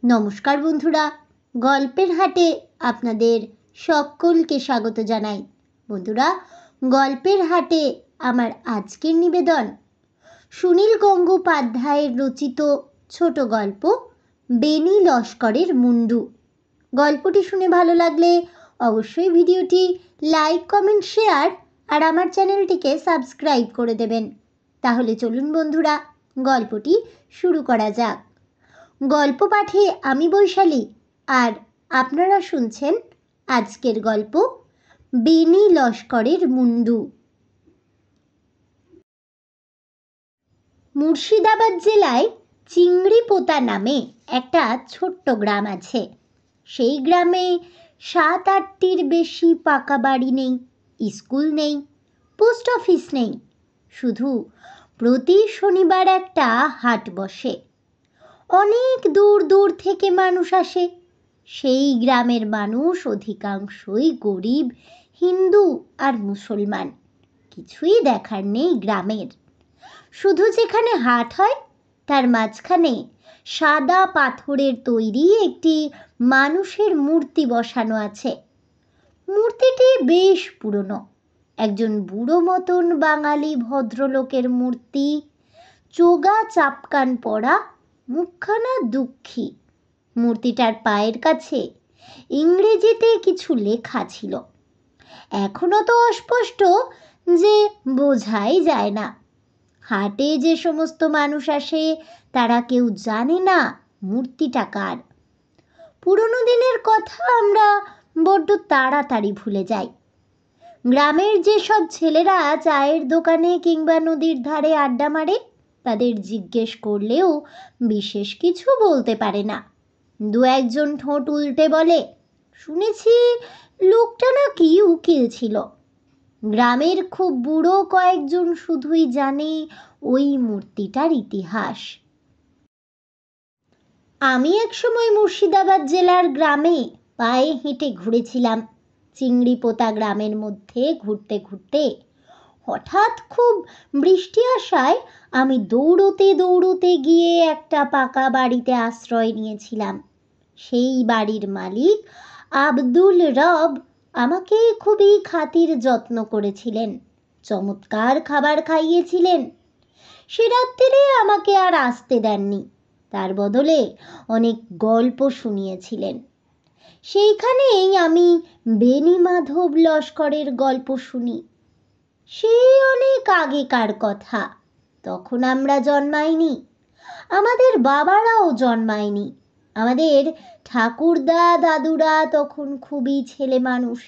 নমস্কার বন্ধুরা, গল্পের হাটে আপনাদের সকলকে স্বাগত জানাই। বন্ধুরা, গল্পের হাটে আমার আজকের নিবেদন সুনীল গঙ্গোপাধ্যায়ের রচিত ছোট গল্প বেনি লস্করের মুন্ডু। গল্পটি শুনে ভালো লাগলে অবশ্যই ভিডিওটি লাইক, কমেন্ট, শেয়ার আর আমার চ্যানেলটিকে সাবস্ক্রাইব করে দেবেন। তাহলে চলুন বন্ধুরা, গল্পটি শুরু করা যাক। গল্প পাঠে আমি বৈশালী, আর আপনারা শুনছেন আজকের গল্প বেনি লস্করের মুন্ডু। মুর্শিদাবাদ জেলায় চিংড়িপোতা নামে একটা ছোট্ট গ্রাম আছে। সেই গ্রামে 7-8টির বেশি পাকা বাড়ি নেই, স্কুল নেই, পোস্ট অফিস নেই। শুধু প্রতি শনিবার একটা হাট বসে। অনেক দূর দূর থেকে মানুষ আসে। সেই গ্রামের মানুষ অধিকাংশই গরিব, হিন্দু আর মুসলমান। কিছুই দেখার নেই গ্রামের। শুধু যেখানে হাট হয় তার মাঝখানে সাদা পাথরের তৈরি একটি মানুষের মূর্তি বসানো আছে। মূর্তিটি বেশ পুরনো, একজন বুড়ো মতন বাঙালি ভদ্রলোকের মূর্তি। চোগা চাপকান পরা, মুখখানা দুঃখী। মূর্তিটার পায়ের কাছে ইংরেজিতে কিছু লেখা ছিল। এখনো তো অস্পষ্ট যে বোঝাই যায় না। হাটে যে সমস্ত মানুষ আসে তারা কেউ জানে না মূর্তিটা কার। পুরনো দিনের কথা আমরা বড্ড তাড়াতাড়ি ভুলে যাই। গ্রামের যেসব ছেলেরা চায়ের দোকানে কিংবা নদীর ধারে আড্ডা মারে, তাদের জিজ্ঞেস করলেও বিশেষ কিছু বলতে পারে না। দু একজন ঠোঁট উল্টে বলে, শুনেছি লোকটা নাকি উকিল ছিল। গ্রামের খুব বুড়ো কয়েকজন শুধুই জানে ওই মূর্তিটার ইতিহাস। আমি একসময় মুর্শিদাবাদ জেলার গ্রামে পায়ে হেঁটে ঘুরেছিলাম। চিংড়িপোতা গ্রামের মধ্যে ঘুরতে ঘুরতে হঠাৎ খুব বৃষ্টি আসায় আমি দৌড়তে দৌড়তে গিয়ে একটা পাকা বাড়িতে আশ্রয় নিয়েছিলাম। সেই বাড়ির মালিক আব্দুল রব আমাকে খুবই খাতির যত্ন করেছিলেন, চমৎকার খাবার খাইয়েছিলেন। সে রাত্রিরে আমাকে আর আসতে দেননি, তার বদলে অনেক গল্প শুনিয়েছিলেন। সেইখানেই আমি বেনি মাধব লস্করের গল্প শুনি। সেই অনেক আগেকার কথা, তখন আমরা জন্মাইনি, আমাদের বাবারাও জন্মায়নি। আমাদের ঠাকুরদা দাদুরা তখন খুবই ছেলে মানুষ।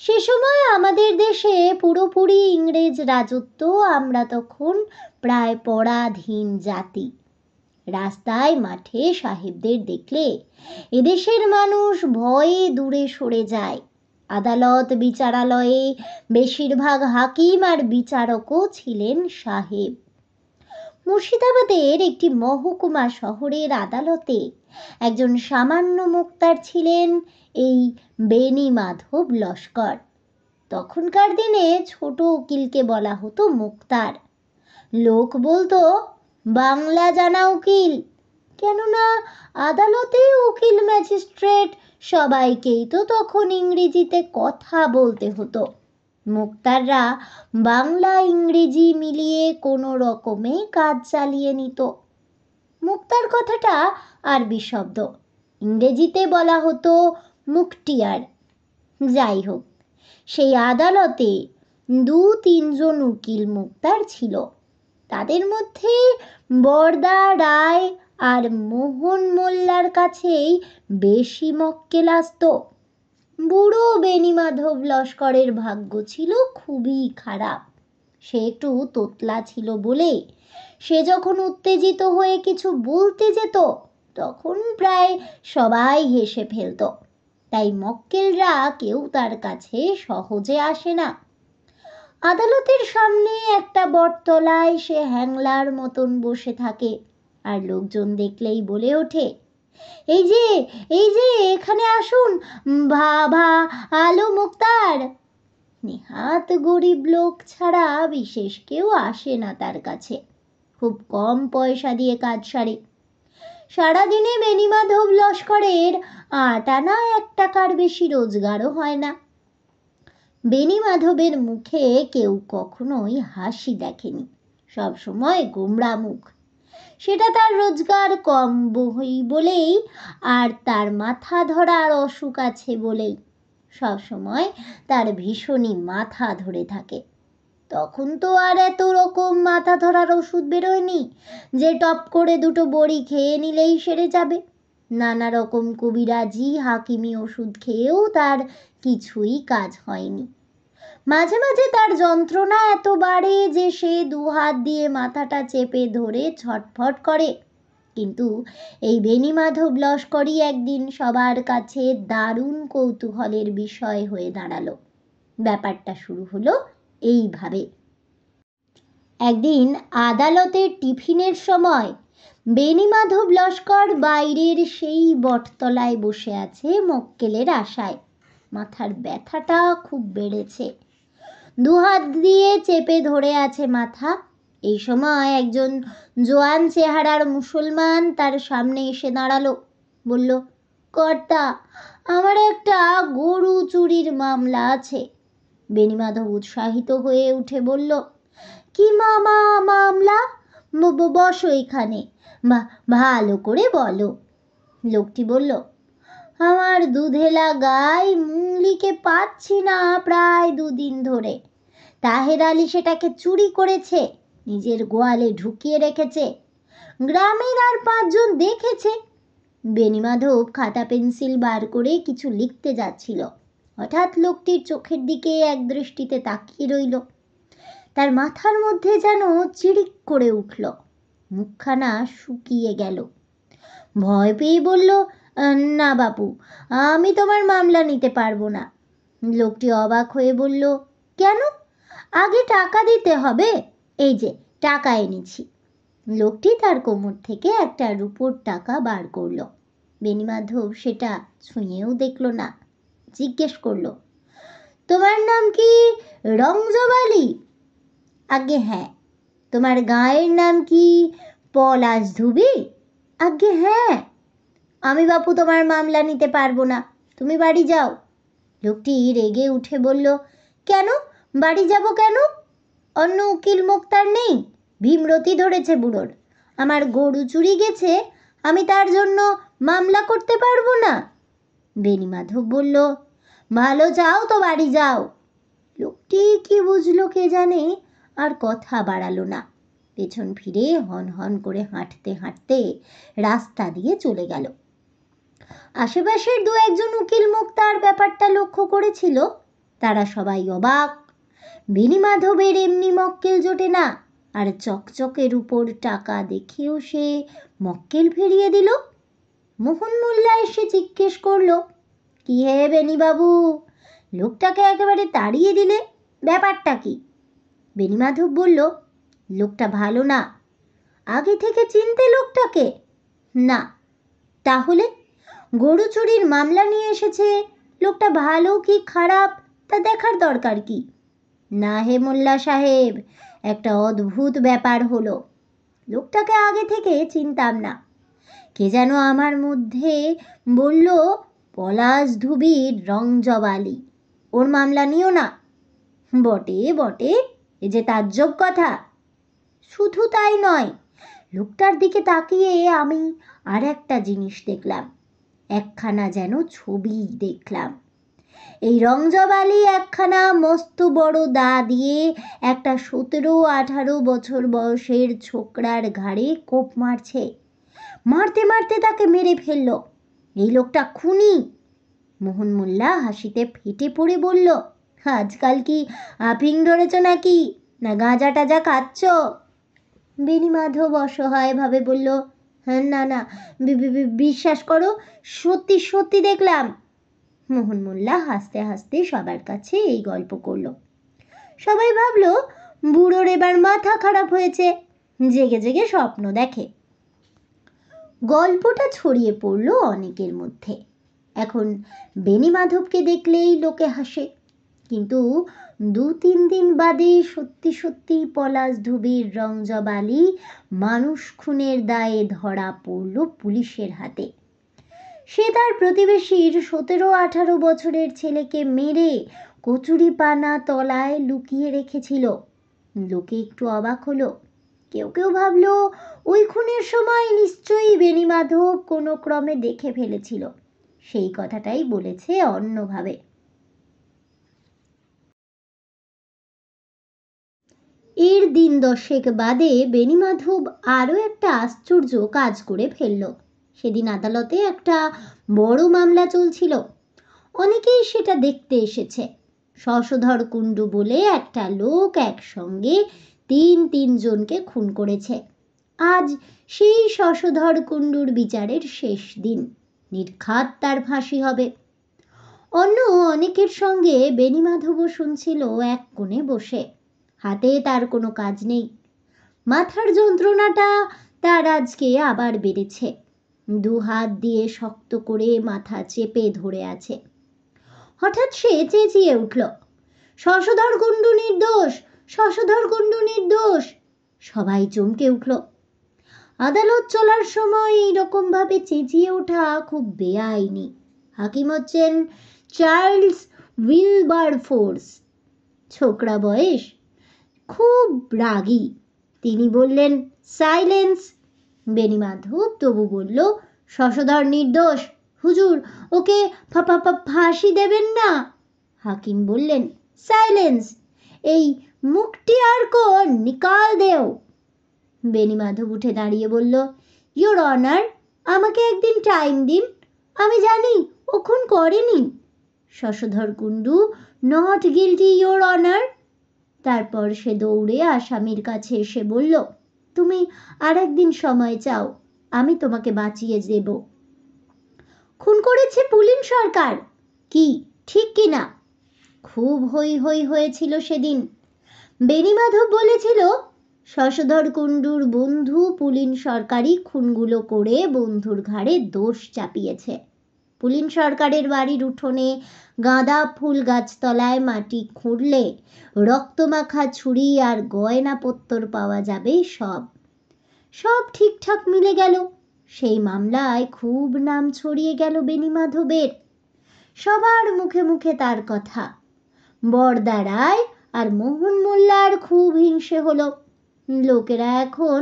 সে সময় আমাদের দেশে পুরোপুরি ইংরেজ রাজত্ব। আমরা তখন প্রায় পরাধীন জাতি। রাস্তায় মাঠে সাহেবদের দেখলে এদেশের মানুষ ভয়ে দূরে সরে যায়। আদালত বিচারালয়ে বেশিরভাগ হাকিম আর বিচারকও ছিলেন সাহেব। মুর্শিদাবাদের একটি মহকুমা শহরের আদালতে একজন সামান্য মোক্তার ছিলেন এই বেনি মাধব লস্কর। তখনকার দিনে ছোট উকিলকে বলা হতো মোক্তার। লোক বলতো বাংলা জানা উকিল, কেননা আদালতে উকিল ম্যাজিস্ট্রেট সবাইকেই তো তখন ইংরেজিতে কথা বলতে হতো। মোক্তাররা বাংলা ইংরেজি মিলিয়ে কোনো রকমে কাজ চালিয়ে নিত। মুক্তার কথাটা আরবি শব্দ, ইংরেজিতে বলা হতো মুখটিয়ার। যাই হোক, সেই আদালতে 2-3 জন উকিল মুক্তার ছিল। তাদের মধ্যে বরদা রায় আর মোহন মোল্লার কাছেই বেশি মক্কেল আসত। বুড়ো বেনি মাধব লস্করের ভাগ্য ছিল খুবই খারাপ। সে একটু তোতলা ছিল বলে সে যখন উত্তেজিত হয়ে কিছু বলতে যেত তখন প্রায় সবাই হেসে ফেলত। তাই মক্কেলরা কেউ তার কাছে সহজে আসে না। আদালতের সামনে একটা বটতলায় সে হ্যাংলার মতন বসে থাকে, আর লোকজন দেখলেই বলে ওঠে, এই যে এই যে এখানে আসুন, আলো মুক্তার। নেহাত গরিব লোক ছাড়া বিশেষ কেউ আসে না তার কাছে। খুব কম পয়সা দিয়ে কাজ সারে। সারাদিনে বেণীমাধব লস্করের ৮ আনা ১ টাকার বেশি রোজগারও হয় না। বেণীমাধবের মুখে কেউ কখনোই হাসি দেখেনি, সবসময় গোমড়া মুখ। সেটা তার রোজগার কম বলেই আর তার মাথা ধরার অসুখ আছে বলেই সবসময় তার ভীষণই মাথা ধরে থাকে। তখন তো আর এত রকম মাথা ধরার ওষুধ বেরোয়নি যে টপ করে 2টো বড়ি খেয়ে নিলেই সেরে যাবে। নানা রকম কবিরাজি হাকিমি ওষুধ খেয়েও তার কিছুই কাজ হয়নি। মাঝে মাঝে তার যন্ত্রণা এত বাড়ে যে সে 2 হাত দিয়ে মাথাটা চেপে ধরে ছটফট করে। কিন্তু এই বেণীমাধব লস্করই একদিন সবার কাছে দারুণ কৌতূহলের বিষয় হয়ে দাঁড়ালো। ব্যাপারটা শুরু হলো এইভাবে। একদিন আদালতের টিফিনের সময় বেণীমাধব লস্কর বাইরের সেই বটতলায় বসে আছে মক্কেলের আশায়। মাথার ব্যথাটা খুব বেড়েছে, 2 হাত দিয়ে চেপে ধরে আছে মাথা। এই সময় একজন জোয়ান চেহারার মুসলমান তার সামনে এসে দাঁড়ালো। বলল, কর্তা, আমার একটা গরু চুরির মামলা আছে। বেণীমাধব উৎসাহিত হয়ে উঠে বলল, কি মামলা? বসো এখানে, ভালো করে বলো। লোকটি বলল, আমার দুধেলা গাই মুঙ্গলিকে পাচ্ছি না প্রায় 2 দিন ধরে। তাহের আলী সেটাকে চুরি করেছে, নিজের গোয়ালে ঢুকিয়ে রেখেছে। গ্রামের আর 5 জন দেখেছে। বেণীমাধব খাতা পেন্সিল বার করে কিছু লিখতে যাচ্ছিল। হঠাৎ লোকটির চোখের দিকে এক দৃষ্টিতে তাকিয়ে রইল। তার মাথার মধ্যে যেন চিড়িক করে উঠল, মুখখানা শুকিয়ে গেল। ভয় পেয়ে বলল, না বাপু, আমি তোমার মামলা নিতে পারবো না। লোকটি অবাক হয়ে বলল, কেন? আগে টাকা দিতে হবে। এই যে টাকা এনেছি। লোকটি তার কোমর থেকে একটা রূপোর টাকা বার করলো। বেণীমাধব সেটা ছুঁয়েও দেখল না। জিজ্ঞেস করলো, তোমার নাম কি রংজবালি? আজ্ঞে হ্যাঁ। তোমার গায়ের নাম কি পলাশধুবি? আজ্ঞে হ্যাঁ। আমি বাপু তোমার মামলা নিতে পারবো না, তুমি বাড়ি যাও। লোকটি রেগে উঠে বলল, কেন বাড়ি যাব কেন? অন্য উকিল মোক্তার নেই? ভীমরতি ধরেছে বুড়োর। আমার গরু চুরি গেছে, আমি তার জন্য মামলা করতে পারবো না। বেণীমাধব বলল, ভালো চাও তো বাড়ি যাও। লোকটি কি বুঝলো কে জানে, আর কথা বাড়ালো না। পেছন ফিরে হন হন করে হাঁটতে হাঁটতে রাস্তা দিয়ে চলে গেল। আশেপাশের 2-1 জন উকিল মোক্তার ব্যাপারটা লক্ষ্য করেছিল। তারা সবাই অবাক। বেণীমাধবের এমনি মক্কেল জোটে না, আর চকচকের উপর টাকা দেখেও সে মক্কেল ফিরিয়ে দিল। মোহন মোল্লা এসে জিজ্ঞেস করলো, কি হে বেণীবাবু, লোকটাকে একেবারে তাড়িয়ে দিলে, ব্যাপারটা কি? বেণীমাধব বলল, লোকটা ভালো না। আগে থেকে চিনতে লোকটাকে? না। তাহলে গরু চুরির মামলা নিয়ে এসেছে, লোকটা ভালো কি খারাপ তা দেখার দরকার কি? না হে মোল্লা সাহেব, একটা অদ্ভুত ব্যাপার হলো। লোকটাকে আগে থেকে চিনতাম না। কে যেন আমার মধ্যে বলল, পলাশধুবির রংজবালি, ওর মামলা নিও না। বটে বটে, এ যে তাজ্জব কথা। শুধু তাই নয়, লোকটার দিকে তাকিয়ে আমি আর একটা জিনিস দেখলাম, একখানা যেন ছবি দেখলাম। এই রংজবালি একখানা মস্ত বড় দা দিয়ে একটা 17-18 বছর বয়সের ছোকরার ঘাড়ে কোপ মারছে। মারতে মারতে তাকে মেরে ফেলল। এই লোকটা খুনি। মোহন মোল্লা হাসিতে ফেটে পড়ে বলল, আজকাল কি আফিং ধরেছ নাকি, না গাঁজা টাজা খাচ্ছ? বেণীমাধব অসহায়ভাবে বলল, না না, বিশ্বাস করো, সত্যি সত্যি দেখলাম। মোহন মোল্লা হাসতে হাসতে সবার কাছে এই গল্প করল। সবাই ভাবলো বুড়োর এবার মাথা খারাপ হয়েছে, জেগে জেগে স্বপ্ন দেখে। গল্পটা ছড়িয়ে পড়লো অনেকের মধ্যে। এখন বেণীমাধবকে দেখলেই লোকে হাসে, কিন্তু 2-3 দিন বাদে সত্যি সত্যি পলাশ ধুবির রংজবালি মানুষ খুনের দায়ে ধরা পড়ল পুলিশের হাতে। সে তার প্রতিবেশীর 17-18 বছরের ছেলেকে মেরে কচুরিপানা তলায় লুকিয়ে রেখেছিল। লোকে একটু অবাক হলো। কেউ কেউ ভাবলো ওই খুনের সময় নিশ্চয়ই বেণীমাধব কোনো ক্রমে দেখে ফেলেছিল। সেই কথাটাই বলেছে অন্যভাবে। এর দিন 10 বাদে বেণীমাধব আরও একটা আশ্চর্য কাজ করে ফেলল। সেদিন আদালতে একটা বড় মামলা চলছিল। অনেকেই সেটা দেখতে এসেছে। শশধর কুণ্ডু বলে একটা লোক একসঙ্গে 3 জনকে খুন করেছে। আজ সেই শশধর কুণ্ডুর বিচারের শেষ দিন। নির্ঘাত তার ফাঁসি হবে। অন্য অনেকের সঙ্গে বেণীমাধবও শুনছিল এক কোণে বসে। হাতে তার কোনো কাজ নেই। মাথার যন্ত্রণাটা তার আজকে আবার বেড়েছে। 2 হাত দিয়ে শক্ত করে মাথা চেপে ধরে আছে। হঠাৎ সে চেঁচিয়ে উঠল, শশধর কুণ্ডু নির্দোষ, শশধর কুণ্ডু নির্দোষ। সবাই চমকে উঠল। আদালত চলার সময় এইরকম ভাবে চেঁচিয়ে ওঠা খুব বেআইনি। হাকিম হচ্ছেন চার্লস উইলবারফোর্স। ছোকরা বয়স, খুব রাগী। তিনি বললেন, সাইলেন্স। বেণীমাধব তবু বলল, শশধর নির্দোষ। হুজুর, ওকে ফাঁসি দেবেন না। হাকিম বললেন, সাইলেন্স। এই মুখটি আর কো নিকাল দেও। বেণীমাধব উঠে দাঁড়িয়ে বলল, ইয়োর অনার, আমাকে একদিন টাইম দিন। আমি জানি ও খুন করেনি। Shashadhar Kundu not guilty, your honour. তারপর সে দৌড়ে আসামির কাছে এসে বলল, তুমি আর একদিন সময় চাও, আমি তোমাকে বাঁচিয়ে দেব। খুন করেছে পুলিন সরকার, কি ঠিক কিনা? খুব হই হই হয়েছিল সেদিন। বেণীমাধব বলেছিল, শশধর কুণ্ডুর বন্ধু পুলিন সরকারই খুনগুলো করে বন্ধুর ঘাড়ে দোষ চাপিয়েছে। পুলিন সরকারের বাড়ির উঠোনে গাঁদা ফুল গাছতলায় মাটি খুঁড়লে রক্তমাখা ছুরি আর গয়নাপত্তর পাওয়া যাবে। সব ঠিকঠাক মিলে গেল। সেই মামলায় খুব নাম ছড়িয়ে গেল বেণীমাধবের। সবার মুখে মুখে তার কথা। বরদা রায় আর মোহন মোল্লার খুব হিংসে হলো। লোকেরা এখন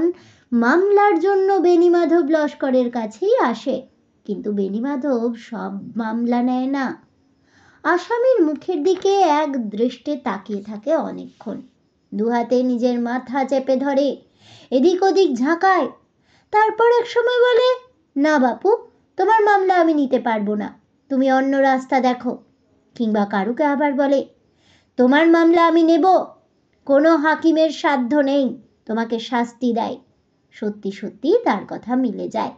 মামলার জন্য বেণীমাধব লস্করের কাছেই আসে। কিন্তু বেণীমাধব সব মামলা নেয় না। আসামির মুখের দিকে এক দৃষ্টে তাকিয়ে থাকে অনেকক্ষণ। 2 হাতে নিজের মাথা চেপে ধরে, এদিক ওদিক ঝাঁকায়। তারপর এক সময় বলে, না বাপু, তোমার মামলা আমি নিতে পারবো না, তুমি অন্য রাস্তা দেখো। কিংবা কারুকে আবার বলে, তোমার মামলা আমি নেব, কোনো হাকিমের সাধ্য নেই তোমাকে শাস্তি দেয়। সত্যি সত্যি তার কথা মিলে যায়।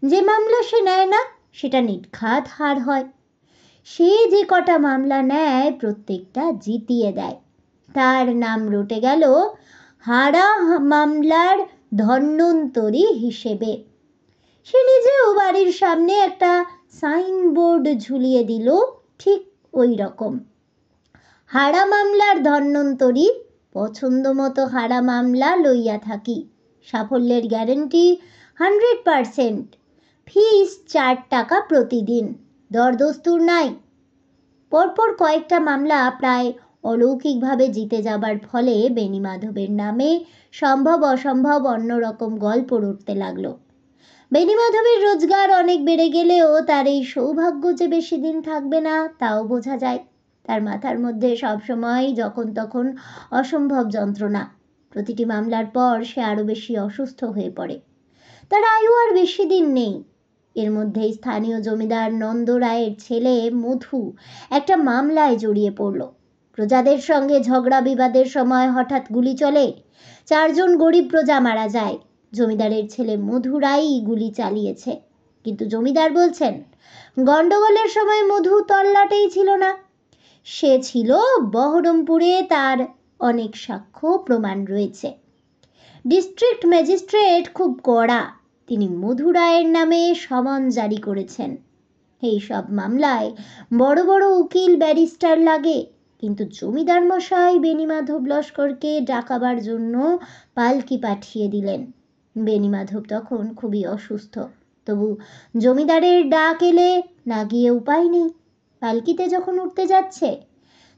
যে মামলা সে নেয় না সেটা নির্ঘাত হার হয়। সে যে কটা মামলা নেয় প্রত্যেকটা জিতিয়ে দেয়। তার নাম রটে গেল হারা মামলার ধন্বন্তরী হিসেবে। সে নিজেও বাড়ির সামনে একটা সাইনবোর্ড ঝুলিয়ে দিল ঠিক ওই রকম, হারা মামলার ধন্বন্তরী। পছন্দ মতো হারা মামলা লইয়া থাকি। সাফল্যের গ্যারেন্টি 100%। ফিস 4 টাকা প্রতিদিন। দরদস্তুর নাই। পরপর কয়েকটা মামলা প্রায় অলৌকিকভাবে জিতে যাবার ফলে বেণীমাধবের নামে সম্ভব অসম্ভব অন্যরকম গল্প রটতে লাগলো। বেণীমাধবের রোজগার অনেক বেড়ে গেলেও তার এই সৌভাগ্য যে বেশি দিন থাকবে না তাও বোঝা যায়। তার মাথার মধ্যে সবসময় যখন তখন অসম্ভব যন্ত্রণা। প্রতিটি মামলার পর সে আরও বেশি অসুস্থ হয়ে পড়ে। তার আয়ু আর বেশি দিন নেই। এর মধ্যেই স্থানীয় জমিদার নন্দ রায়ের ছেলে মধু একটা মামলায় জড়িয়ে পড়ল। প্রজাদের সঙ্গে ঝগড়া বিবাদের সময় হঠাৎ গুলি চলে। 4 জন গরিব প্রজা মারা যায়। জমিদারের ছেলে মধু রায়ই গুলি চালিয়েছে। কিন্তু জমিদার বলছেন, গন্ডগোলের সময় মধু তল্লাটেই ছিল না। সে ছিল বহরমপুরে। তার অনেক সাক্ষ্য প্রমাণ রয়েছে। ডিস্ট্রিক্ট ম্যাজিস্ট্রেট খুব কড়া। তিনি মধু রায়ের নামে সমন জারি করেছেন। এই সব মামলায় বড় বড় উকিল ব্যারিস্টার লাগে। কিন্তু জমিদার মশাই বেণীমাধব লস্করকে ডাকাবার জন্য পালকি পাঠিয়ে দিলেন। বেণীমাধব তখন খুবই অসুস্থ, তবু জমিদারের ডাক এলে না গিয়ে উপায় নেই। পালকিতে যখন উঠতে যাচ্ছে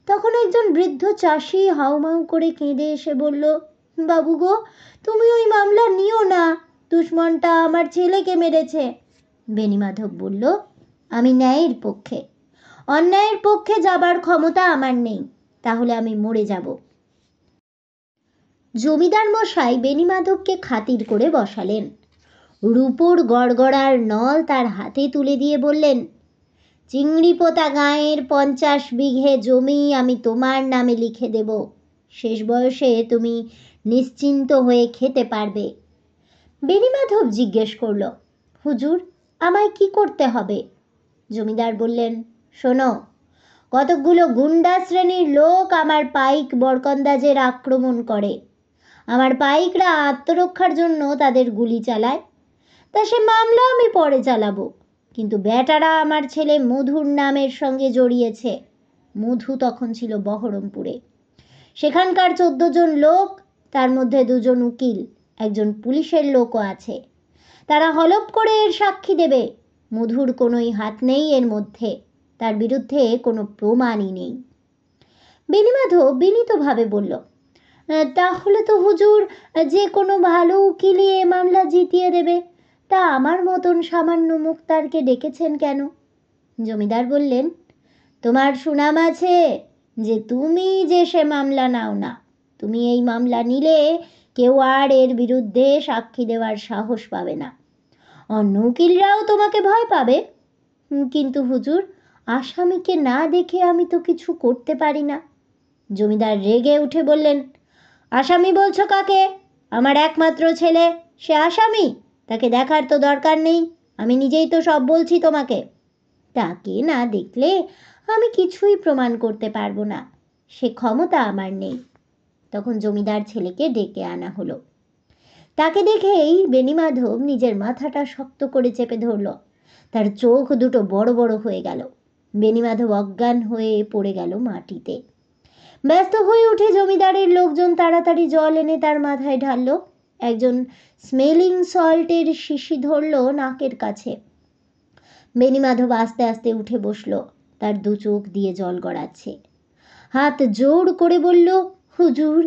তখন একজন বৃদ্ধ চাষি হাউমাউ করে কেঁদে এসে বলল, বাবু গো, তুমি ওই মামলা নিও না, দুশ্মনটা আমার ছেলেকে মেরেছে। বেণীমাধব বলল, আমি ন্যায়ের পক্ষে, অন্যায়ের পক্ষে যাবার ক্ষমতা আমার নেই, তাহলে আমি মরে যাব। জমিদার মশাই বেণীমাধবকে খাতির করে বসালেন। রূপোর গড়গড়ার নল তার হাতে তুলে দিয়ে বললেন, চিংড়িপোতা গাঁয়ের 50 বিঘে জমি আমি তোমার নামে লিখে দেব। শেষ বয়সে তুমি নিশ্চিন্ত হয়ে খেতে পারবে। বেণীমাধব জিজ্ঞেস করল, হুজুর, আমায় কি করতে হবে? জমিদার বললেন, শোনো, কতকগুলো গুন্ডা শ্রেণীর লোক আমার পাইক বরকন্দাজের আক্রমণ করে। আমার পাইকরা আত্মরক্ষার জন্য তাদের গুলি চালায়। তা সে মামলা আমি পরে চালাবো, কিন্তু বেটারা আমার ছেলে মধুর নামের সঙ্গে জড়িয়েছে। মধু তখন ছিল বহরমপুরে। সেখানকার 14 জন লোক, তার মধ্যে 2 জন উকিল, একজন পুলিশের লোকও আছে। তারা হলফ করে এর সাক্ষী দেবে। মধুর কোনোই হাত নেই এর মধ্যে, তার বিরুদ্ধে কোনো প্রমাণই নেই। বেণীমাধব বিনীতভাবে বলল, তাহলে তো হুজুর যে কোনো ভালো উকিলই এ মামলা জিতিয়ে দেবে, তা আমার মতন সামান্য মুক্তারকে ডেকেছেন কেন? জমিদার বললেন, তোমার সুনাম আছে যে তুমি যে সে মামলা নাও না। তুমি এই মামলা নিলে কেউ আর এর বিরুদ্ধে সাক্ষী দেওয়ার সাহস পাবে না, অন্য উকিলরাও তোমাকে ভয় পাবে। কিন্তু হুজুর, আসামিকে না দেখে আমি তো কিছু করতে পারি না। জমিদার রেগে উঠে বললেন, আসামি বলছো কাকে? আমার একমাত্র ছেলে, সে আসামি? তাকে দেখার তো দরকার নেই, আমি নিজেই তো সব বলছি তোমাকে। তাকে না দেখলে আমি কিছুই প্রমাণ করতে পারবো না, সে ক্ষমতা আমার নেই। তখন জমিদার ছেলেকে ডেকে আনা হলো। তাকে দেখেই বেণীমাধব নিজের মাথাটা শক্ত করে চেপে ধরল। তার চোখ দুটো বড় বড় হয়ে গেল। বেণীমাধব অজ্ঞান হয়ে পড়ে গেল মাটিতে। ব্যস্ত হয়ে উঠে জমিদারের লোকজন তাড়াতাড়ি জল এনে তার মাথায় ঢালল। একজন স্মেলিং সল্টের শিশি ধরল নাকের কাছে। বেণীমাধব আস্তে আস্তে উঠে বসল, তার 2 চোখ দিয়ে জল গড়াচ্ছে। হাত জোর করে বলল, হুজুর,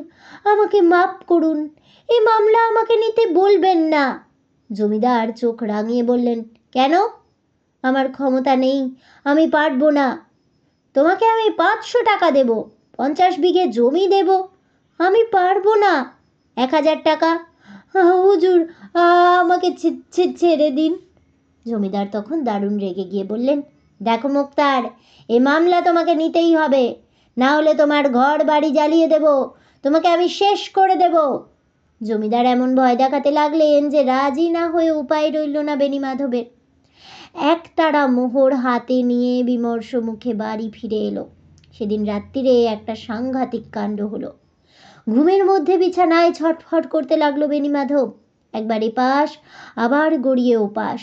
আমাকে মাফ করুন, এই মামলা আমাকে নিতে বলবেন না। জমিদার চোখ রাঙিয়ে বললেন, কেন? আমার ক্ষমতা নেই, আমি পারবো না। তোমাকে আমি 500 টাকা দেব, 50 বিঘে জমি দেব, আমি পারবো না। 1000 টাকা? হুজুর, আমাকে ছেড়ে দিন। জমিদার তখন দারুণ রেগে গিয়ে বললেন, দেখো মুক্তার, এ মামলা তোমাকে নিতেই হবে, না হলে তোমার ঘর বাড়ি জ্বালিয়ে দেব, তোমাকে আমি শেষ করে দেব। জমিদার এমন ভয় দেখাতে লাগলেন যে রাজি না হয়ে উপায় রইল না বেণীমাধবের। একতারা মোহর হাতে নিয়ে বিমর্ষ মুখে বাড়ি ফিরে এলো। সেদিন রাত্রিরে একটা সাংঘাতিক কাণ্ড হলো। ঘুমের মধ্যে বিছানায় ছটফট করতে লাগলো বেণীমাধব। একবার এপাশ, আবার গড়িয়ে ওপাশ।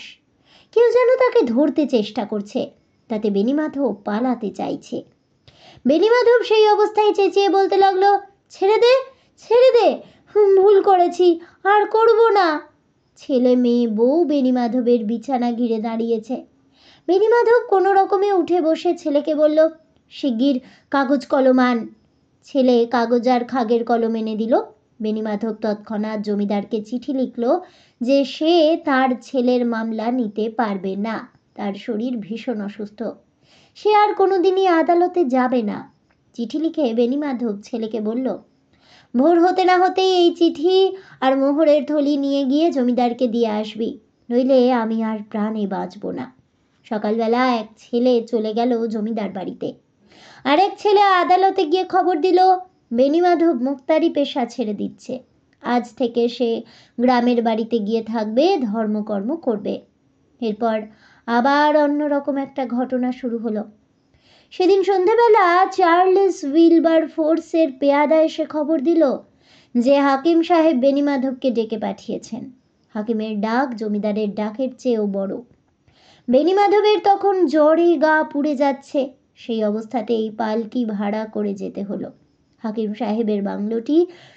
কেউ যেন তাকে ধরতে চেষ্টা করছে, তাতে বেণীমাধব পালাতে চাইছে। বেণীমাধব সেই অবস্থায় চেঁচিয়ে বলতে লাগলো, ছেড়ে দে, ছেড়ে দে, ভুল করেছি, আর করব না। ছেলে মেয়ে বউ বেণীমাধবের বিছানা ঘিরে দাঁড়িয়েছে। বেণীমাধব কোনো রকমে উঠে বসে ছেলেকে বলল, শিগগির কাগজ কলম আন। ছেলে কাগজ আর খাগের কলম এনে দিল। বেণীমাধব তৎক্ষণাৎ জমিদারকে চিঠি লিখল যে সে তার ছেলের মামলা নিতে পারবে না, তার শরীর ভীষণ অসুস্থ, সে আর কোনোদিনই আদালতে যাবে না। চিঠি লিখে বেণীমাধব ছেলেকে বলল, ভোর হতে না হতেই এই চিঠি আর মোহরের থলি নিয়ে গিয়ে জমিদারকে দিয়ে আসবি, নইলে আমি আর প্রাণে বাঁচব না। সকালবেলা এক ছেলে চলে গেল জমিদার বাড়িতে, আরেক ছেলে আদালতে গিয়ে খবর দিল বেণীমাধব মুক্তারি পেশা ছেড়ে দিচ্ছে। আজ থেকে সে গ্রামের বাড়িতে গিয়ে থাকবে, ধর্মকর্ম করবে। এরপর আবার অন্যরকম একটা ঘটনা শুরু হলো। সেদিন সন্ধেবেলা চার্লস উইলবার ফোর্সের পেয়াদা এসে খবর দিল যে হাকিম সাহেব বেণীমাধবকে ডেকে পাঠিয়েছেন। হাকিমের ডাক জমিদারের ডাকের চেয়েও বড়। বেণীমাধবের তখন জ্বরে গা পুড়ে যাচ্ছে, সেই অবস্থাতেই পালকি ভাড়া করে যেতে হলো। হাকিম সাহেবের বাংলোটি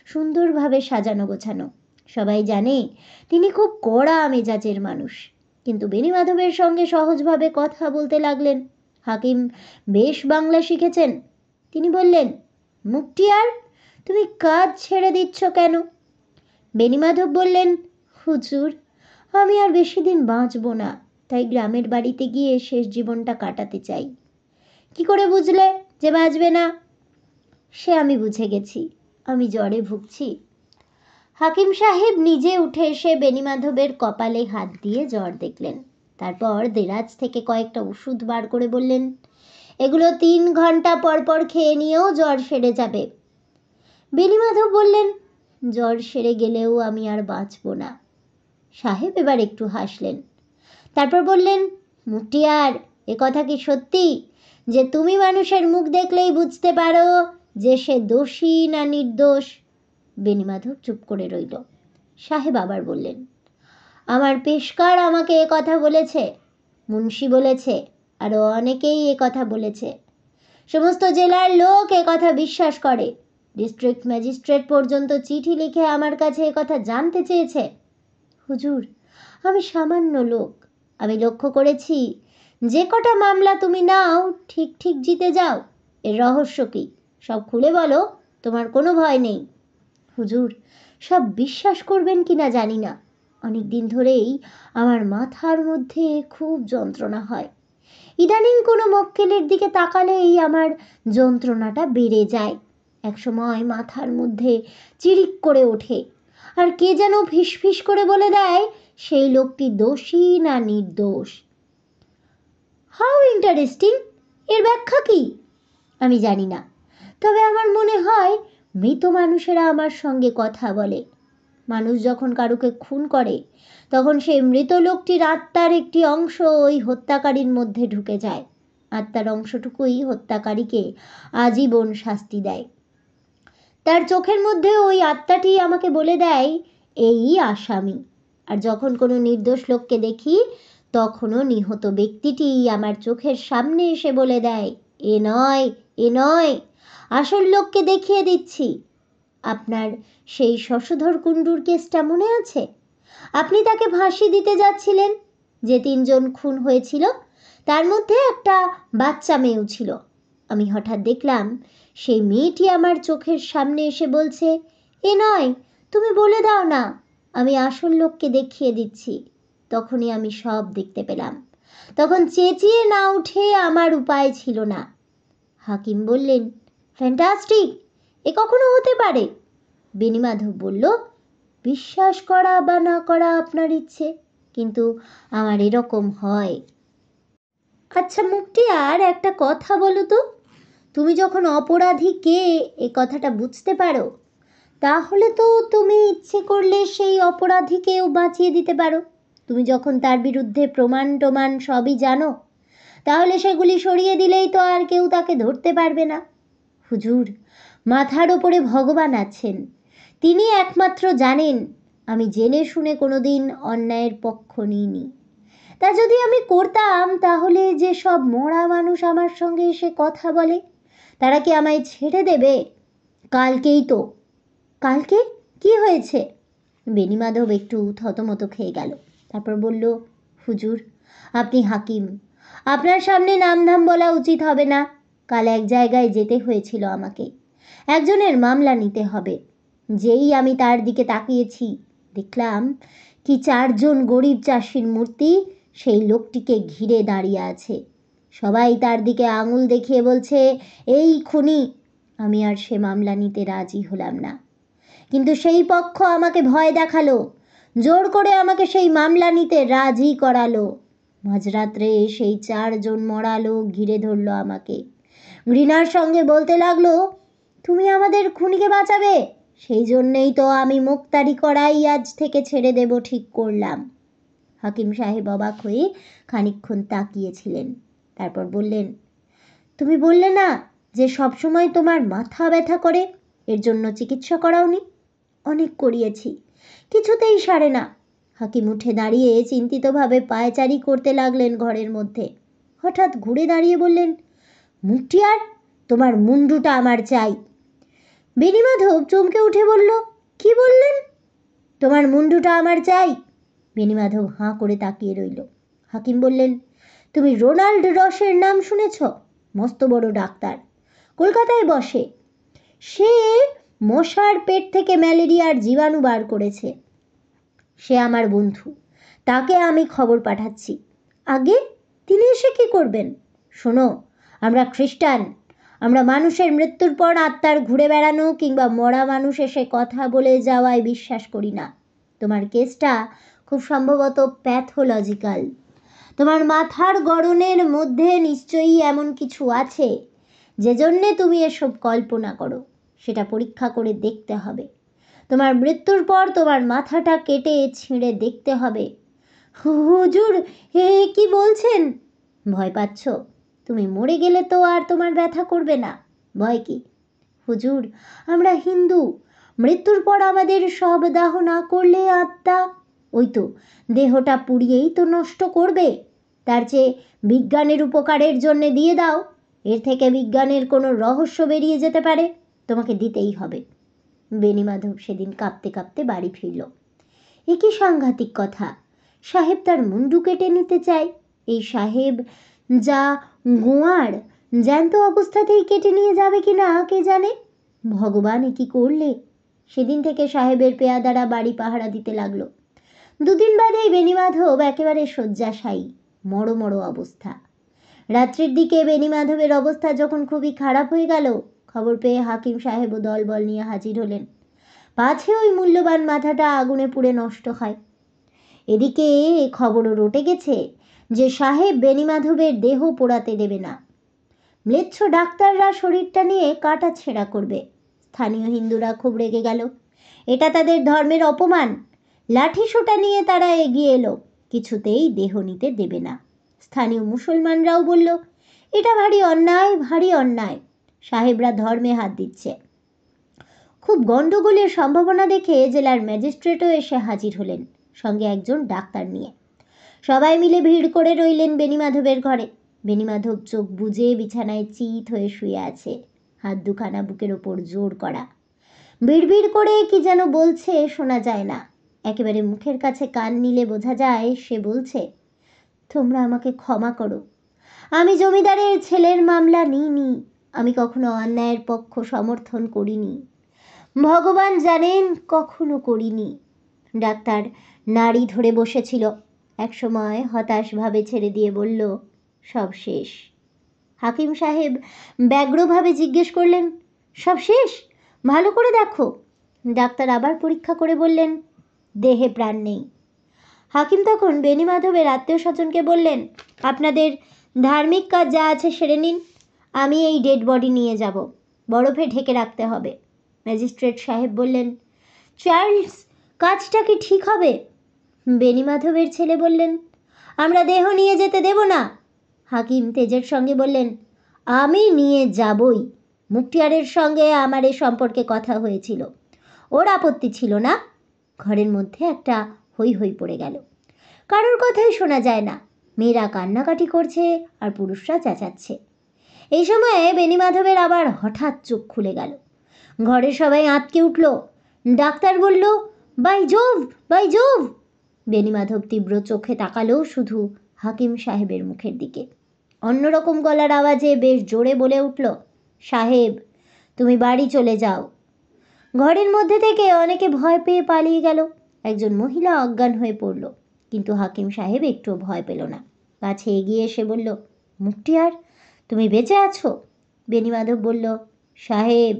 সুন্দরভাবে সাজানো গোছানো। সবাই জানে তিনি খুব কড়া মেজাজের মানুষ, কিন্তু বেণীমাধবের সঙ্গে সহজভাবে কথা বলতে লাগলেন। হাকিম বেশ বাংলা শিখেছেন। তিনি বললেন, মুক্তিয়ার, তুমি কাজ ছেড়ে দিচ্ছ কেন? বেণীমাধব বললেন, হুজুর, আমি আর বেশি দিন বাঁচব না, তাই গ্রামের বাড়িতে গিয়ে শেষ জীবনটা কাটাতে চাই। কি করে বুঝলে যে বাঁচবে না? সে আমি বুঝে গেছি, আমি জ্বরে ভুগছি। হাকিম সাহেব নিজে উঠে এসে বেণীমাধবের কপালে হাত দিয়ে জ্বর দেখলেন। তারপর দেরাজ থেকে কয়েকটা ওষুধ বার করে বললেন, এগুলো 3 ঘন্টা পর পর খেয়ে নিয়েও জ্বর সেরে যাবে। বেণীমাধব বললেন, জ্বর সেরে গেলেও আমি আর বাঁচব না। সাহেব এবার একটু হাসলেন। তারপর বললেন, মুক্তিয়ার, এ কথা কি সত্যি যে তুমি মানুষের মুখ দেখলেই বুঝতে পারো যে সে দোষী না নির্দোষ? বেণীমাধব চুপ করে রইল। সাহেব আবার বললেন, আমার পেশকার আমাকে এ কথা বলেছে, মুন্সি বলেছে, আরও অনেকেই এ কথা বলেছে। সমস্ত জেলার লোক এ কথা বিশ্বাস করে। ডিস্ট্রিক্ট ম্যাজিস্ট্রেট পর্যন্ত চিঠি লিখে আমার কাছে এ কথা জানতে চেয়েছে। হুজুর, আমি সামান্য লোক। আমি লক্ষ্য করেছি যে কটা মামলা তুমি নাও ঠিক ঠিক জিতে যাও। এর রহস্য কি? সব খুলে বলো, তোমার কোনো ভয় নেই। হুজুর, সব বিশ্বাস করবেন কিনা জানি না, অনেক দিন ধরেই আমার মাথার মধ্যে খুব যন্ত্রণা হয়। ইদানিং কোনো মক্কেলের দিকে তাকালেই আমার যন্ত্রণাটা বেড়ে যায়। একসময় মাথার মধ্যে চিরিক করে ওঠে, আর কে যেন ফিসফিস করে বলে দেয় সেই লোকটি দোষী না নির্দোষ। How interesting! এর ব্যাখ্যা কি? আমি জানি না, তবে আমার মনে হয় মৃত মানুষেরা আমার সঙ্গে কথা বলে। মানুষ যখন কারুকে খুন করে তখন সেই মৃত লোকটির আত্মার একটি অংশ ওই হত্যাকারীর মধ্যে ঢুকে যায়। আত্মার অংশটুকুই হত্যাকারীকে আজীবন শাস্তি দেয়। তার চোখের মধ্যে ওই আত্মাটি আমাকে বলে দেয় এই আসামি। আর যখন কোনো নির্দোষ লোককে দেখি তখনও নিহত ব্যক্তিটি আমার চোখের সামনে এসে বলে দেয়, এ নয়, এ নয়, আসল লোককে দেখিয়ে দিচ্ছি। আপনার সেই শশধর কুণ্ডুর কেসটা মনে আছে? আপনি তাকে ফাঁসি দিতে যাচ্ছিলেন। যে 3 জন খুন হয়েছিল তার মধ্যে একটা বাচ্চা মেয়েও ছিল। আমি হঠাৎ দেখলাম সেই মেয়েটি আমার চোখের সামনে এসে বলছে, এ নয়, তুমি বলে দাও না, আমি আসল লোককে দেখিয়ে দিচ্ছি। তখনই আমি সব দেখতে পেলাম। তখন চেঁচিয়ে না উঠে আমার উপায় ছিল না। হাকিম বললেন, ফ্যান্টাস্টিক, এ কখনো হতে পারে? বেণীমাধব বলল, বিশ্বাস করা বা না করা আপনার ইচ্ছে, কিন্তু আমার এরকম হয়। আচ্ছা মুক্তিয়ার, একটা কথা বলো তো, তুমি যখন অপরাধী কে এ কথাটা বুঝতে পারো, তাহলে তো তুমি ইচ্ছে করলে সেই অপরাধীকেও বাঁচিয়ে দিতে পারো। তুমি যখন তার বিরুদ্ধে প্রমাণ সবই জানো, তাহলে সেগুলি সরিয়ে দিলেই তো আর কেউ তাকে ধরতে পারবে না। হুজুর, মাথার ওপরে ভগবান আছেন, তিনি একমাত্র জানেন আমি জেনে শুনে কোনোদিন অন্যায়ের পক্ষ নিইনি। তা যদি আমি করতাম, তাহলে যে সব মরা মানুষ আমার সঙ্গে এসে কথা বলে, তারা কি আমায় ছেড়ে দেবে? কালকেই তো। কালকে কি হয়েছে? বেণীমাধব একটু থতমত খেয়ে গেল। তারপর বলল, হুজুর, আপনি হাকিম, আপনার সামনে নামধাম বলা উচিত হবে না। কাল এক জায়গায় যেতে হয়েছিল আমাকে, একজনের মামলা নিতে হবে। যেই আমি তার দিকে তাকিয়েছি, দেখলাম কি 4 জন গরিব চাষির মূর্তি সেই লোকটিকে ঘিরে দাঁড়িয়ে আছে। সবাই তার দিকে আঙুল দেখিয়ে বলছে, এই খুনি। আমি আর সে মামলা নিতে রাজি হলাম না, কিন্তু সেই পক্ষ আমাকে ভয় দেখালো, জোর করে আমাকে সেই মামলা নিতে রাজি করালো। মাঝরাত্রে সেই 4 জন মরা লোক ঘিরে ধরলো আমাকে, ঘৃণার সঙ্গে বলতে লাগলো, তুমি আমাদের খুনিকে বাঁচাবে, সেই জন্যেই তো আমি মুক্তারি করাই আজ থেকে ছেড়ে দেব ঠিক করলাম। হাকিম সাহেব অবাক হয়ে খানিকক্ষণ তাকিয়েছিলেন। তারপর বললেন, তুমি বললে না যে সবসময় তোমার মাথা ব্যথা করে, এর জন্য চিকিৎসা করাওনি? অনেক করিয়েছি, কিছুতেই সারে না। হাকিম উঠে দাঁড়িয়ে চিন্তিতভাবে পায়চারি করতে লাগলেন ঘরের মধ্যে। হঠাৎ ঘুরে দাঁড়িয়ে বললেন, মুক্তিয়ার, তোমার মুন্ডুটা আমার চাই। বেণীমাধব চমকে উঠে বলল, কি বললেন? তোমার মুন্ডুটা আমার চাই। বেণীমাধব হাঁ করে তাকিয়ে রইল। হাকিম বললেন, তুমি রোনাল্ড রসের নাম শুনেছ? মস্ত বড় ডাক্তার, কলকাতায় বসে। সে মশার পেট থেকে ম্যালেরিয়ার জীবাণু বার করেছে। সে আমার বন্ধু, তাকে আমি খবর পাঠাচ্ছি। আগে তিনি এসে কি করবেন? শোনো, আমরা খ্রিস্টান, আমরা মানুষের মৃত্যুর পর আত্মার ঘুরে বেড়ানো কিংবা মরা মানুষ এসে কথা বলে যাওয়ায় বিশ্বাস করি না। তোমার কেসটা খুব সম্ভবত প্যাথোলজিক্যাল। তোমার মাথার গড়নের মধ্যে নিশ্চয়ই এমন কিছু আছে যে জন্যে তুমি এসব কল্পনা করো। সেটা পরীক্ষা করে দেখতে হবে। তোমার মৃত্যুর পর তোমার মাথাটা কেটে ছিঁড়ে দেখতে হবে। হুজুর, হে কি বলছেন? ভয় পাচ্ছ? তুমি মরে গেলে তো আর তোমার ব্যথা করবে না। ভয় কি? হুজুর, আমরা হিন্দু, মৃত্যুর পর আমাদের সব দাহ না করলে আত্মা ওই তো দেহটা পুড়িয়েই তো নষ্ট করবে। তার চেয়ে বিজ্ঞানের উপকারের জন্যে দিয়ে দাও। এর থেকে বিজ্ঞানের কোনো রহস্য বেরিয়ে যেতে পারে, তোমাকে দিতেই হবে। বেণীমাধব সেদিন কাঁপতে কাঁপতে বাড়ি ফিরল। এ কি সাংঘাতিক কথা! সাহেব তার মুন্ডু কেটে নিতে চায়। এই সাহেব যা গোয়ার, জ্যান্ত অবস্থাতেই কেটে নিয়ে যাবে কি না কে জানে। ভগবান এ কি করলে! সেদিন থেকে সাহেবের পেয়াদারা বাড়ি পাহারা দিতে লাগলো। দুদিন বাদেই বেণীমাধব একেবারে শয্যাশায়ী, মড়ো মড়ো অবস্থা। রাত্রির দিকে বেণীমাধবের অবস্থা যখন খুবই খারাপ হয়ে গেল, খবর পেয়ে হাকিম সাহেবও দলবল নিয়ে হাজির হলেন, পাছে ওই মূল্যবান মাথাটা আগুনে পুড়ে নষ্ট হয়। এদিকে খবরও রটে গেছে যে সাহেব বেণীমাধবের দেহ পোড়াতে দেবে না। ম্লেচ্ছ ডাক্তাররা শরীরটা নিয়ে কাটা ছেঁড়া করবে। স্থানীয় হিন্দুরা খুব রেগে গেল। এটা তাদের ধর্মের অপমান। লাঠি সোটা নিয়ে তারা এগিয়ে এলো, কিছুতেই দেহ নিতে দেবে না। স্থানীয় মুসলমানরাও বলল, এটা ভারী অন্যায়, ভারী অন্যায়। সাহেবরা ধর্মে হাত দিচ্ছে। খুব গণ্ডগোলের সম্ভাবনা দেখে জেলার ম্যাজিস্ট্রেটও এসে হাজির হলেন, সঙ্গে একজন ডাক্তার নিয়ে। সবাই মিলে ভিড় করে রইলেন বেণীমাধবের ঘরে। বেণীমাধব চোখ বুজে বিছানায় চিত হয়ে শুয়ে আছে, হাত দুখানা বুকের ওপর জোর করা। বিড়বিড় করে কি যেন বলছে, শোনা যায় না। একেবারে মুখের কাছে কান নিলে বোঝা যায় সে বলছে, তোমরা আমাকে ক্ষমা করো। আমি জমিদারের ছেলের মামলা নিইনি। আমি কখনো অন্যায়ের পক্ষ সমর্থন করিনি। ভগবান জানেন, কখনো করিনি। ডাক্তার নাড়ি ধরে বসেছিল। একসময় হতাশভাবে ছেড়ে দিয়ে বলল, সব শেষ। হাকিম সাহেব ব্যগ্রভাবে জিজ্ঞেস করলেন, সব শেষ? ভালো করে দেখো। ডাক্তার আবার পরীক্ষা করে বললেন, দেহে প্রাণ নেই। হাকিম তখন বেণীমাধবের আত্মীয় স্বজনকে বললেন, আপনাদের ধার্মিক কাজ যা আছে সেরে নিন, আমি এই ডেড বডি নিয়ে যাব, বরফে ঢেকে রাখতে হবে। ম্যাজিস্ট্রেট সাহেব বললেন, চার্লস, কাজটা কি ঠিক হবে? বেণীমাধবের ছেলে বললেন, আমরা দেহ নিয়ে যেতে দেব না। হাকিম তেজের সঙ্গে বললেন, আমি নিয়ে যাবই। মুক্তিয়ারের সঙ্গে আমার এ সম্পর্কে কথা হয়েছিল, ওর আপত্তি ছিল না। ঘরের মধ্যে একটা হৈ হৈ পড়ে গেল। কারোর কথাই শোনা যায় না। মেয়েরা কান্নাকাটি করছে আর পুরুষরা চেঁচাচ্ছে। এই সময়ে বেণীমাধবের আবার হঠাৎ চোখ খুলে গেল। ঘরে সবাই আঁতকে উঠল। ডাক্তার বলল, বাই জোভ, বাই জোভ। বেণীমাধব তীব্র চোখে তাকালো শুধু হাকিম সাহেবের মুখের দিকে। অন্যরকম গলার আওয়াজে বেশ জোরে বলে উঠল, সাহেব, তুমি বাড়ি চলে যাও। ঘরের মধ্যে থেকে অনেকে ভয় পেয়ে পালিয়ে গেল। একজন মহিলা অজ্ঞান হয়ে পড়ল, কিন্তু হাকিম সাহেব একটুও ভয় পেল না। কাছে এগিয়ে এসে বলল, মুক্তিয়ার, তুমি বেঁচে আছো? বেণীমাধব বলল, সাহেব,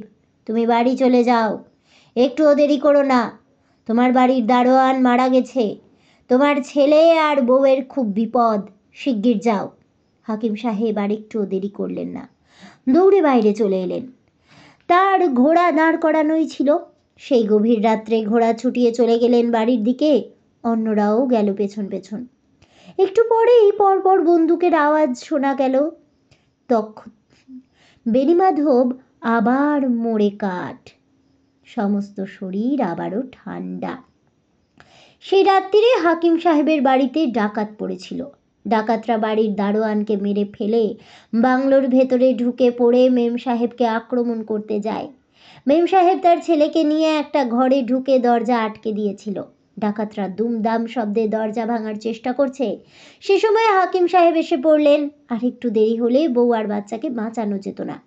তুমি বাড়ি চলে যাও, একটুও দেরি করো না। তোমার বাড়ির দারোয়ান মারা গেছে, তোমার ছেলে আর বউয়ের খুব বিপদ, শিগগির যাও। হাকিম সাহেব আর একটুও দেরি করলেন না, দৌড়ে বাইরে চলে এলেন। তার ঘোড়া দাঁড় করানোই ছিল। সেই গভীর রাত্রে ঘোড়া ছুটিয়ে চলে গেলেন বাড়ির দিকে। অন্যরাও গেল পেছন পেছন। একটু পরেই পরপর বন্দুকের আওয়াজ শোনা গেল। তখন বেণীমাধব আবার মরে কাঠ, সমস্ত শরীর আবারও ঠান্ডা। সেই রাত্রিরে হাকিম সাহেবের বাড়িতে ডাকাত পড়েছিল। ডাকাতরা বাড়ির দারোয়ানকে মেরে ফেলে বাংলোর ভেতরে ঢুকে পড়ে মেম সাহেবকে আক্রমণ করতে যায়। মেম সাহেব তার ছেলেকে নিয়ে একটা ঘরে ঢুকে দরজা আটকে দিয়েছিল। ডাকাতরা দুমদাম শব্দে দরজা ভাঙার চেষ্টা করছে। সে সময় হাকিম সাহেব এসে পড়লেন। আর একটু দেরি হলে বউ আর বাচ্চাকে বাঁচানো যেত না।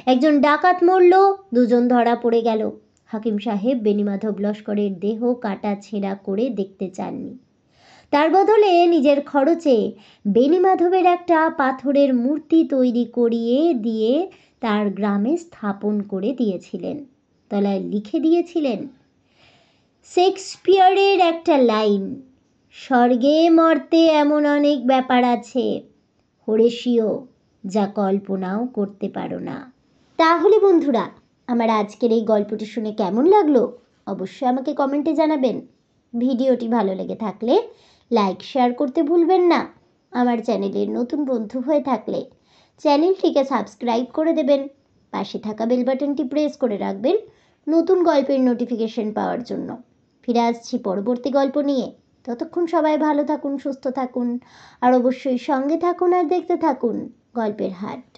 একজন ডাকাত মরল, দুজন ধরা পড়ে গেল। হাকিম সাহেব বেণীমাধব লস্করের দেহ কাটা ছেঁড়া করে দেখতে চাননি। তার বদলে নিজের খরচে বেণীমাধবের একটা পাথরের মূর্তি তৈরি করিয়ে দিয়ে তার গ্রামে স্থাপন করে দিয়েছিলেন। তলায় লিখে দিয়েছিলেন, শেক্সপিয়ারের একটা লাইন, স্বর্গে মর্তে এমন অনেক ব্যাপার আছে হরেশীয়, যা কল্পনাও করতে পারো না। তাহলে বন্ধুরা, আমার আজকের এই গল্পটি শুনে কেমন লাগলো অবশ্যই আমাকে কমেন্টে জানাবেন। ভিডিওটি ভালো লেগে থাকলে লাইক শেয়ার করতে ভুলবেন না। আমার চ্যানেলের নতুন বন্ধু হয়ে থাকলে চ্যানেলটিকে সাবস্ক্রাইব করে দেবেন। পাশে থাকা বেল বাটনটি প্রেস করে রাখবেন নতুন গল্পের নোটিফিকেশন পাওয়ার জন্য। ফিরে আসছি পরবর্তী গল্প নিয়ে। ততক্ষণ সবাই ভালো থাকুন, সুস্থ থাকুন, আর অবশ্যই সঙ্গে থাকুন আর দেখতে থাকুন গল্পের হাট।